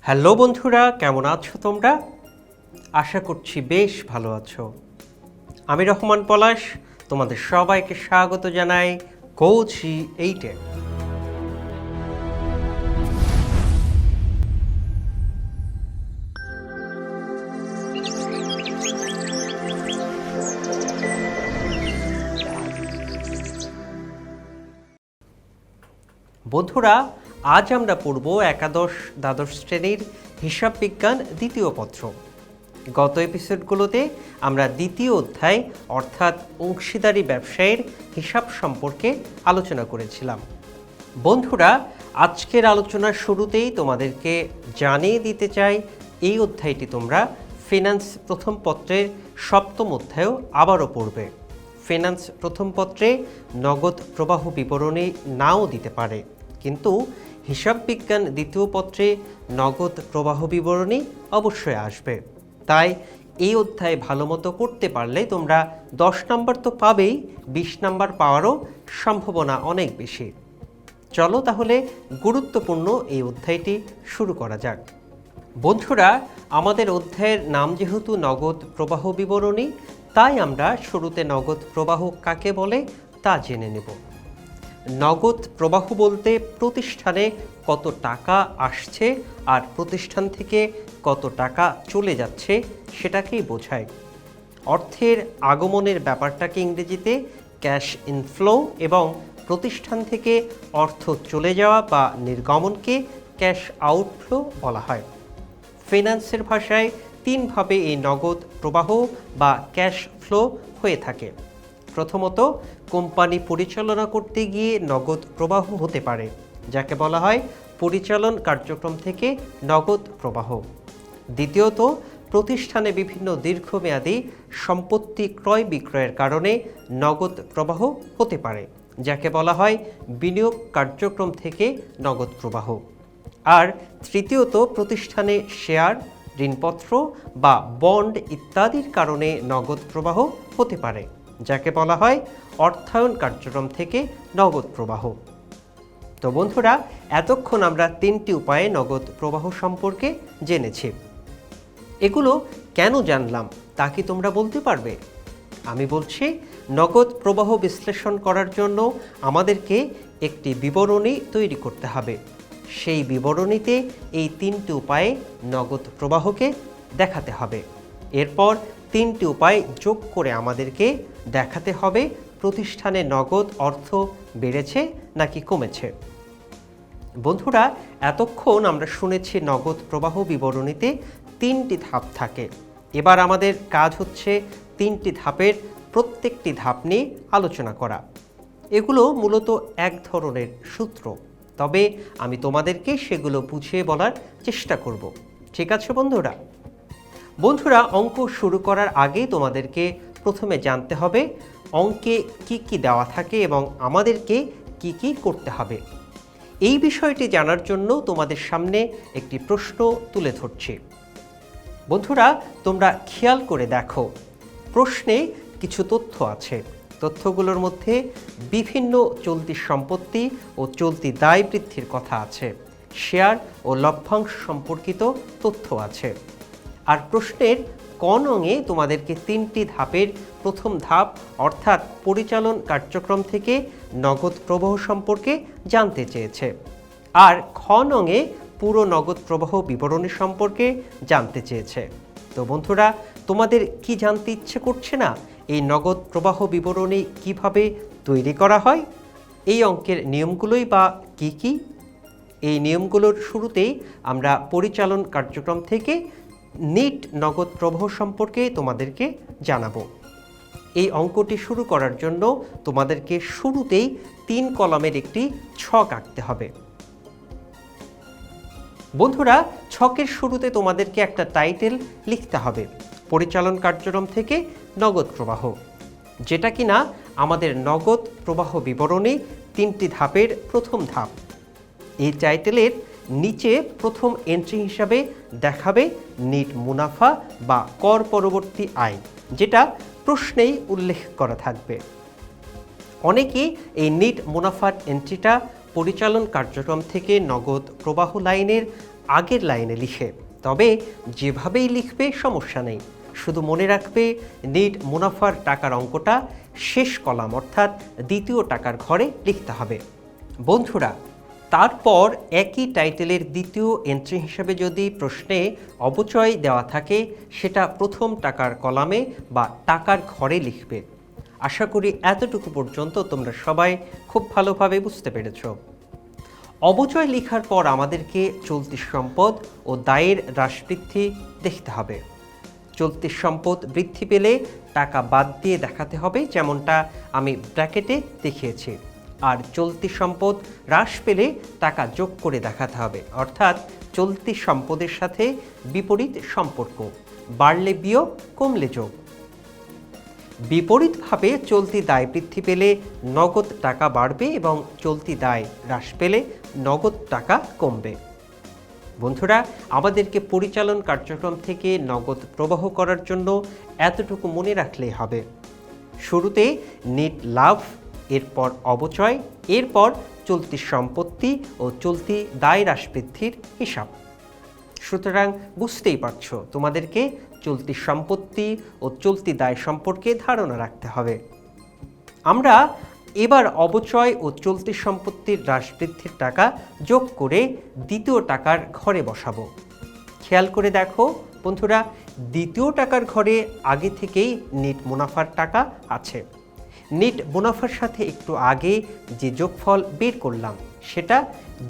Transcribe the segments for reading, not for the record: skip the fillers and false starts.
Hello বন্ধুরা, কেমন আছো তোমরা? আশা করছি বেশ ভালো আছো। আমি রহমান পলাশ, তোমাদের সবাইকে স্বাগত জানাই কৌচি 8-এ। বন্ধুরা, আজ আমরা পড়ব দ্বাদশ শ্রেণীর হিসাব বিজ্ঞান দ্বিতীয় পত্র। গত এপিসোডগুলোতে আমরা দ্বিতীয় অধ্যায় অর্থাৎ অংশীদারি ব্যবসায়ের হিসাব সম্পর্কে আলোচনা করেছিলাম। বন্ধুরা, আজকের আলোচনার শুরুতেই তোমাদেরকে জানিয়ে দিতে চাই এই অধ্যায়টি তোমরা ফিন্যান্স প্রথম পত্রের সপ্তম অধ্যায়ও আবারও পড়বে। ফিন্যান্স প্রথম পত্রে নগদ প্রবাহ বিবরণী নাও দিতে পারে, কিন্তু হিসাব বিজ্ঞান দ্বিতীয় পত্রে নগদ প্রবাহ বিবরণী অবশ্যই আসবে। তাই এই অধ্যায় ভালো মতো করতে পারলে তোমরা 10 নম্বর তো পাবেই, 20 নম্বর পাওয়ারও সম্ভাবনা অনেক বেশি। চলো তাহলে গুরুত্বপূর্ণ এই অধ্যায়টি শুরু করা যাক। বন্ধুরা, আমাদের অধ্যায়ের নাম যেহেতু নগদ প্রবাহ বিবরণী, তাই আমরা শুরুতে নগদ প্রবাহ কাকে বলে তা জেনে নেব। নগদ প্রবাহ বলতে প্রতিষ্ঠানে কত টাকা আসছে আর প্রতিষ্ঠান থেকে কত টাকা চলে যাচ্ছে সেটাকেই বোঝায়। অর্থের আগমনের ব্যাপারটাকে ইংরেজিতে ক্যাশ ইনফ্লো এবং প্রতিষ্ঠান থেকে অর্থ চলে যাওয়া বা নির্গমনকে ক্যাশ আউটফ্লো বলা হয়। ফিন্যান্সের ভাষায় তিনভাবে এই নগদ প্রবাহ বা ক্যাশ ফ্লো হয়ে থাকে। প্রথমত, কোম্পানি পরিচালনা করতে গিয়ে নগদ প্রবাহ হতে পারে, যাকে বলা হয় পরিচালন কার্যক্রম থেকে নগদ প্রবাহ। দ্বিতীয়ত, প্রতিষ্ঠানে বিভিন্ন দীর্ঘমেয়াদী সম্পত্তি ক্রয় বিক্রয়ের কারণে নগদ প্রবাহ হতে পারে, যাকে বলা হয় বিনিয়োগ কার্যক্রম থেকে নগদ প্রবাহ। আর তৃতীয়ত, প্রতিষ্ঠানে শেয়ার, ঋণপত্র বা বন্ড ইত্যাদির কারণে নগদ প্রবাহ হতে পারে, যাকে বলা হয় অর্থায়ন কার্যক্রম থেকে নগদ প্রবাহ। তো বন্ধুরা, এতক্ষণ আমরা 3টি উপায়ে নগদ প্রবাহ সম্পর্কে জেনেছি। এগুলো কেন জানলাম তা কি তোমরা বলতে পারবে? আমি বলছি, নগদ প্রবাহ বিশ্লেষণ করার জন্য আমাদেরকে একটি বিবরণী তৈরি করতে হবে। সেই বিবরণীতে এই 3টি উপায়ে নগদ প্রবাহকে দেখাতে হবে। এরপর 3টি উপায় যোগ করে আমাদেরকে দেখাতে হবে প্রতিষ্ঠানে নগদ অর্থ বেড়েছে নাকি কমেছে। বন্ধুরা, এতক্ষণ আমরা শুনেছি নগদ প্রবাহ বিবরণীতে 3টি ধাপ থাকে। এবার আমাদের কাজ হচ্ছে 3টি ধাপের প্রত্যেকটি ধাপ নিয়ে আলোচনা করা। এগুলো মূলত এক ধরনের সূত্র, তবে আমি তোমাদেরকে সেগুলো বুঝিয়ে বলার চেষ্টা করব। ঠিক আছে বন্ধুরা? বন্ধুরা, অঙ্ক শুরু করার আগে তোমাদেরকে প্রথমে জানতে হবে অঙ্কে কি কি দেওয়া থাকে এবং আমাদেরকে কি কি করতে হবে। এই বিষয়টি জানার জন্য তোমাদের সামনে একটি প্রশ্ন তুলে ধরছি। বন্ধুরা, তোমরা খেয়াল করে দেখো, প্রশ্নে কিছু তথ্য আছে। তথ্যগুলোর মধ্যে বিভিন্ন চলতি সম্পত্তি ও চলতি দায় বৃদ্ধির কথা আছে, শেয়ার ও লভ্যাংশ সম্পর্কিত তথ্য আছে। আর প্রশ্নের ক নংয়ে তোমাদেরকে 3টি ধাপের প্রথম ধাপ অর্থাৎ পরিচালন কার্যক্রম থেকে নগদ প্রবাহ সম্পর্কে জানতে চেয়েছে। আর খ নংয়ে পুরো নগদ প্রবাহ বিবরণী সম্পর্কে জানতে চেয়েছে। তো বন্ধুরা, তোমাদের কি জানতে ইচ্ছে করছে না এই নগদ প্রবাহ বিবরণী কিভাবে তৈরি করা হয়? এই অঙ্কের নিয়মগুলোই বা কি কি? এই নিয়মগুলোর শুরুতেই আমরা পরিচালন কার্যক্রম থেকে নিট নগদ প্রবাহ সম্পর্কে তোমাদেরকে জানাবো। এই অঙ্কটি শুরু করার জন্য তোমাদেরকে শুরুতেই 3 কলামের একটি ছক আঁকতে হবে। বন্ধুরা, ছকের শুরুতে তোমাদেরকে একটা টাইটেল লিখতে হবে, পরিচালন কার্যক্রম থেকে নগদ প্রবাহ, যেটা কিনা আমাদের নগদ প্রবাহ বিবরণী 3টি ধাপের প্রথম ধাপ। এই টাইটেলের নিচে প্রথম এন্ট্রি হিসাবে দেখাবে নিট মুনাফা বা কর পরবর্তী আয়, যেটা প্রশ্নেই উল্লেখ করা থাকবে। অনেকেই এই নিট মুনাফার এন্ট্রিটা পরিচালন কার্যক্রম থেকে নগদ প্রবাহ লাইনের আগের লাইনে লিখে। তবে যেভাবেই লিখবে সমস্যা নেই, শুধু মনে রাখবে নেট মুনাফার টাকার অঙ্কটা শেষ কলাম অর্থাৎ দ্বিতীয় টাকার ঘরে লিখতে হবে। বন্ধুরা, তারপর একই টাইটেলের দ্বিতীয় এন্ট্রি হিসেবে যদি প্রশ্নে অবচয় দেওয়া থাকে সেটা প্রথম টাকার কলামে বা টাকার ঘরে লিখবে। আশা করি এতটুকু পর্যন্ত তোমরা সবাই খুব ভালোভাবে বুঝতে পেরেছ। অবচয় লেখার পর আমাদেরকে চলতি সম্পদ ও দায়ের হ্রাস বৃদ্ধি দেখতে হবে। চলতি সম্পদ বৃদ্ধি পেলে টাকা বাদ দিয়ে দেখাতে হবে, যেমনটা আমি ব্র্যাকেটে দেখিয়েছি। আর চলতি সম্পদ হ্রাস পেলে টাকা যোগ করে দেখাতে হবে, অর্থাৎ চলতি সম্পদের সাথে বিপরীত সম্পর্ক, বাড়লে বিয়োগ, কমলে যোগ। বিপরীতভাবে চলতি দায় বৃদ্ধি পেলে নগদ টাকা বাড়বে এবং চলতি দায় হ্রাস পেলে নগদ টাকা কমবে। বন্ধুরা, আমাদেরকে পরিচালন কার্যক্রম থেকে নগদ প্রবাহ করার জন্য এতটুকু মনে রাখলেই হবে। শুরুতে নেট লাভ, এরপর অবচয়, এরপর চলতি সম্পত্তি ও চলতি দায় হ্রাস বৃদ্ধির হিসাব। সুতরাং বুঝতেই পারছো তোমাদেরকে চলতি সম্পত্তি ও চলতি দায় সম্পর্কে ধারণা রাখতে হবে। আমরা এবার অবচয় ও চলতি সম্পত্তির হ্রাস বৃদ্ধির টাকা যোগ করে দ্বিতীয় টাকার ঘরে বসাবো। খেয়াল করে দেখো বন্ধুরা, দ্বিতীয় টাকার ঘরে আগে থেকেই নেট মুনাফার টাকা আছে। নেট মুনাফার সাথে একটু আগে যে যোগফল বের করলাম সেটা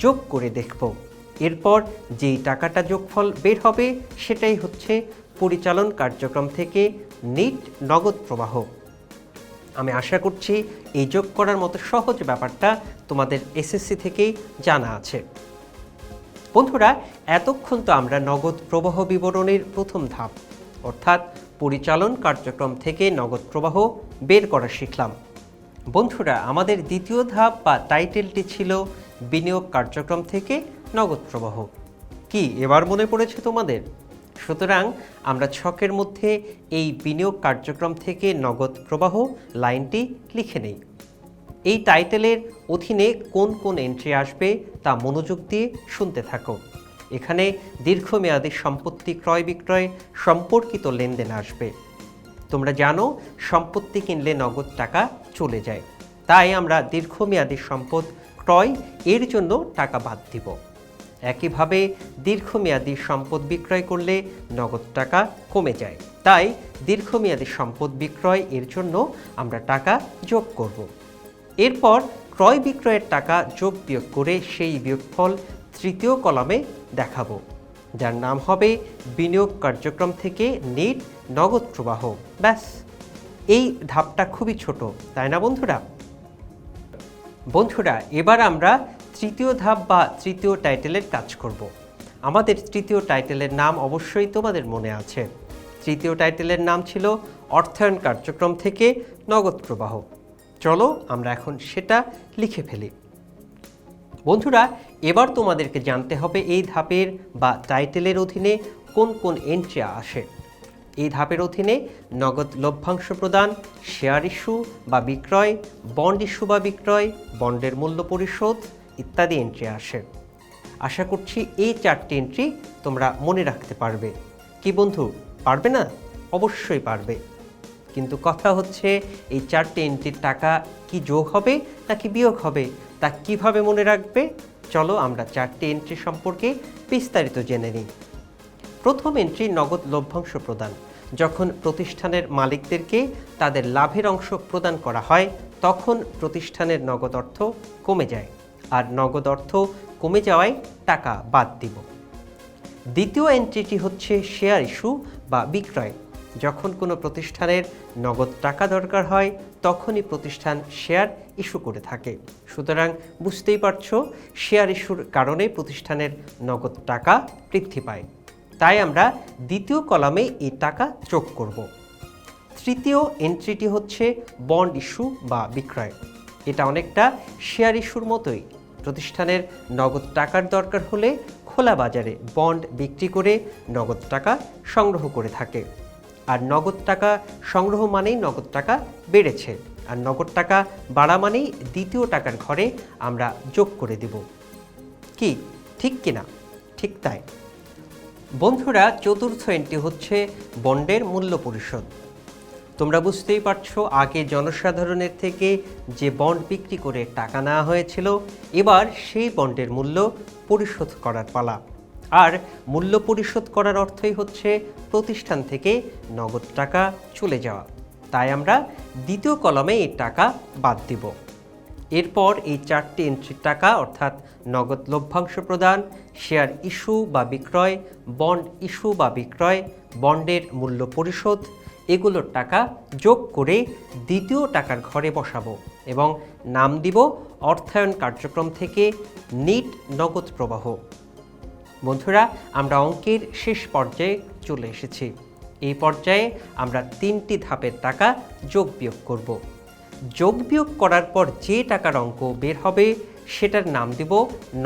যোগ করে দেখব। এরপর যেই টাকাটা যোগফল বের হবে সেটাই হচ্ছে পরিচালন কার্যক্রম থেকে নেট নগদ প্রবাহ। আমি আশা করছি এই যোগ করার মতো সহজ ব্যাপারটা তোমাদের এসএসসি থেকেই জানা আছে। বন্ধুরা, এতক্ষণ তো আমরা নগদ প্রবাহ বিবরণের প্রথম ধাপ অর্থাৎ পরিচালন কার্যক্রম থেকে নগদ প্রবাহ বের করা শিখলাম। বন্ধুরা, আমাদের দ্বিতীয় ধাপ বা টাইটেলটি ছিল বিনিয়োগ কার্যক্রম থেকে নগদ প্রবাহ। কি এবার মনে পড়েছে তোমাদের? সুতরাং আমরা ছকের মধ্যে এই বিনিয়োগ কার্যক্রম থেকে নগদ প্রবাহ লাইনটি লিখে নেই। এই টাইটেলের অধীনে কোন কোন এন্ট্রি আসবে তা মনোযোগ দিয়ে শুনতে থাকো। এখানে দীর্ঘমেয়াদী সম্পত্তি ক্রয় বিক্রয় সম্পর্কিত লেনদেন আসবে। তোমরা জানো সম্পত্তি কিনলে নগদ টাকা চলে যায়, তাই আমরা দীর্ঘমেয়াদী সম্পদ ক্রয় এর জন্য টাকা বাদ দিব। একইভাবে দীর্ঘমেয়াদী সম্পদ বিক্রয় করলে নগদ টাকা কমে যায়, তাই দীর্ঘমেয়াদী সম্পদ বিক্রয় এর জন্য আমরা টাকা যোগ করব। এরপর ক্রয় বিক্রয়ের টাকা যোগ বিয়োগ করে সেই বিয়োগফল তৃতীয় কলামে দেখাবো, যার নাম হবে বিনিয়োগ কার্যক্রম থেকে নেট নগদ প্রবাহ। ব্যাস, এই ধাপটা খুবই ছোট, তাই না বন্ধুরা? বন্ধুরা, এবার আমরা তৃতীয় ধাপ বা তৃতীয় টাইটেলের কাজ করব। আমাদের তৃতীয় টাইটেলের নাম অবশ্যই তোমাদের মনে আছে। তৃতীয় টাইটেলের নাম ছিল অর্থায়ন কার্যক্রম থেকে নগদ প্রবাহ। চলো আমরা এখন সেটা লিখে ফেলি। বন্ধুরা, এবার তোমাদেরকে জানতে হবে এই ধাপের বা টাইটেলের অধীনে কোন কোন এন্ট্রি আসে। এই ধাপের অধীনে নগদ লভ্যাংশ প্রদান, শেয়ার ইস্যু বা বিক্রয়, বন্ড ইস্যু বা বিক্রয়, বন্ডের মূল্য পরিশোধ ইত্যাদি এন্ট্রি আসে। আশা করছি এই চারটি এন্ট্রি তোমরা মনে রাখতে পারবে। কি বন্ধু, পারবে না? অবশ্যই পারবে। কিন্তু কথা হচ্ছে এই চারটি এন্ট্রির টাকা কি যোগ হবে নাকি বিয়োগ হবে তা কিভাবে মনে রাখবে? চলো আমরা চারটি এন্ট্রি সম্পর্কে বিস্তারিত জেনে নিই। প্রথম এন্ট্রি নগদ লভ্যাংশ প্রদান। যখন প্রতিষ্ঠানের মালিকদেরকে তাদের লাভের অংশ প্রদান করা হয় তখন প্রতিষ্ঠানের নগদ অর্থ কমে যায়, আর নগদ অর্থ কমে যাওয়ায় টাকা বাদ দিব। দ্বিতীয় এন্ট্রিটি হচ্ছে শেয়ার ইস্যু বা বিক্রয়। যখন কোনো প্রতিষ্ঠানের নগদ টাকা দরকার হয় তখনই প্রতিষ্ঠান শেয়ার ইস্যু করে থাকে। সুতরাং বুঝতেই পারছো শেয়ার ইস্যুর কারণে প্রতিষ্ঠানের নগদ টাকা বৃদ্ধি পায়, তাই আমরা দ্বিতীয় কলামে এই টাকা যোগ করব। তৃতীয় এন্ট্রিটি হচ্ছে বন্ড ইস্যু বা বিক্রয়। এটা অনেকটা শেয়ার ইস্যুর মতোই। প্রতিষ্ঠানের নগদ টাকার দরকার হলে খোলা বাজারে বন্ড বিক্রি করে নগদ টাকা সংগ্রহ করে থাকে। আর নগদ টাকা সংগ্রহ মানেই নগদ টাকা বেড়েছে, আর নগদ টাকা বাড়া মানেই দ্বিতীয় টাকার ঘরে আমরা যোগ করে দেব। কি ঠিক কিনা? ঠিক তাই বন্ধুরা, চতুর্থ এন্ট্রি হচ্ছে বন্ডের মূল্য পরিশোধ। তোমরা বুঝতেই পারছো, আগে জনসাধারণের থেকে যে বন্ড বিক্রি করে টাকা নেওয়া হয়েছিল, এবার সেই বন্ডের মূল্য পরিশোধ করার পালা। আর মূল্য পরিশোধ করার অর্থই হচ্ছে প্রতিষ্ঠান থেকে নগদ টাকা চলে যাওয়া। তাই আমরা দ্বিতীয় কলামে এই টাকা বাদ দিব। এরপর এই 4টি এন্ট্রির টাকা অর্থাৎ নগদ লভ্যাংশ প্রদান, শেয়ার ইস্যু বা বিক্রয়, বন্ড ইস্যু বা বিক্রয়, বন্ডের মূল্য পরিশোধ, এগুলোর টাকা যোগ করে দ্বিতীয় টাকার ঘরে বসাবো এবং নাম দিব অর্থায়ন কার্যক্রম থেকে নিট নগদ প্রবাহ। বন্ধুরা, আমরা অঙ্কের শেষ পর্যায়ে চলে এসেছি। এই পর্যায়ে আমরা 3টি ধাপের টাকা যোগ বিয়োগ করব। যোগ বিয়োগ করার পর যে টাকার অঙ্ক বের হবে সেটার নাম দিব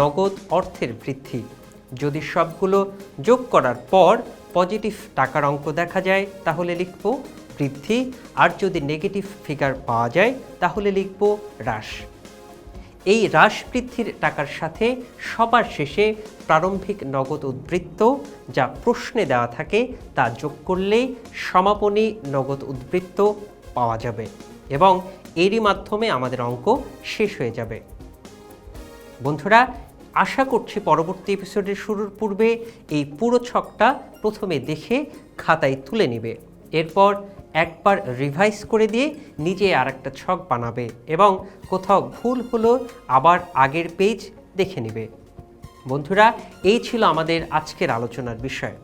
নগদ অর্থের বৃদ্ধি। যদি সবগুলো যোগ করার পর পজিটিভ টাকার অঙ্ক দেখা যায় তাহলে লিখব বৃদ্ধি, আর যদি নেগেটিভ ফিগার পাওয়া যায় তাহলে লিখব হ্রাস। এই হ্রাস বৃদ্ধির টাকার সাথে সবার শেষে প্রারম্ভিক নগদ উদ্বৃত্ত যা প্রশ্নে দেওয়া থাকে তা যোগ করলেই সমাপনী নগদ উদ্বৃত্ত পাওয়া যাবে এবং এরই মাধ্যমে আমাদের অঙ্ক শেষ হয়ে যাবে। বন্ধুরা, আশা করছি পরবর্তী এপিসোডের শুরুর পূর্বে এই পুরো ছকটা প্রথমে দেখে খাতায় তুলে নেবে, এরপর একবার রিভাইজ করে দিয়ে নিজে আরেকটা ছক বানাবে এবং কোথাও ভুল হলো আবার আগের পেজ দেখে নেবে। বন্ধুরা, এই ছিল আমাদের আজকের আলোচনার বিষয়।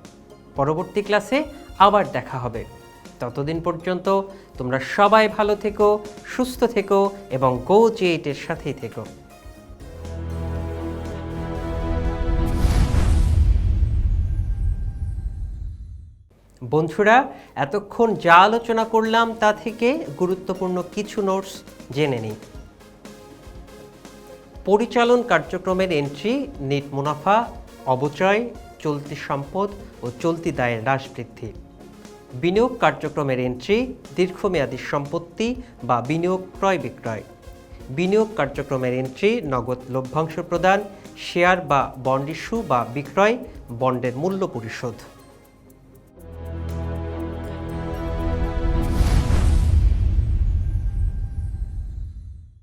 পরবর্তী ক্লাসে আবার দেখা হবে। ততদিন পর্যন্ত তোমরা সবাই ভালো থেকো, সুস্থ থেকো এবং GoG8 এর সাথেই থেকো। বন্ধুরা, এতক্ষণ যা আলোচনা করলাম তা থেকে গুরুত্বপূর্ণ কিছু নোটস জেনে নিই। পরিচালন কার্যক্রমের এন্ট্রি নেট মুনাফা, অবচয়, চলতি সম্পদ ও চলতি দায়ের হ্রাস বৃদ্ধি। বিনিয়োগ কার্যক্রমের এন্ট্রি দীর্ঘমেয়াদী সম্পত্তি বা বিনিয়োগ ক্রয় বিক্রয়। বিনিয়োগ কার্যক্রমের এন্ট্রি নগদ লভ্যাংশ প্রদান, শেয়ার বা বন্ড ইস্যু বা বিক্রয়, বন্ডের মূল্য পরিশোধ।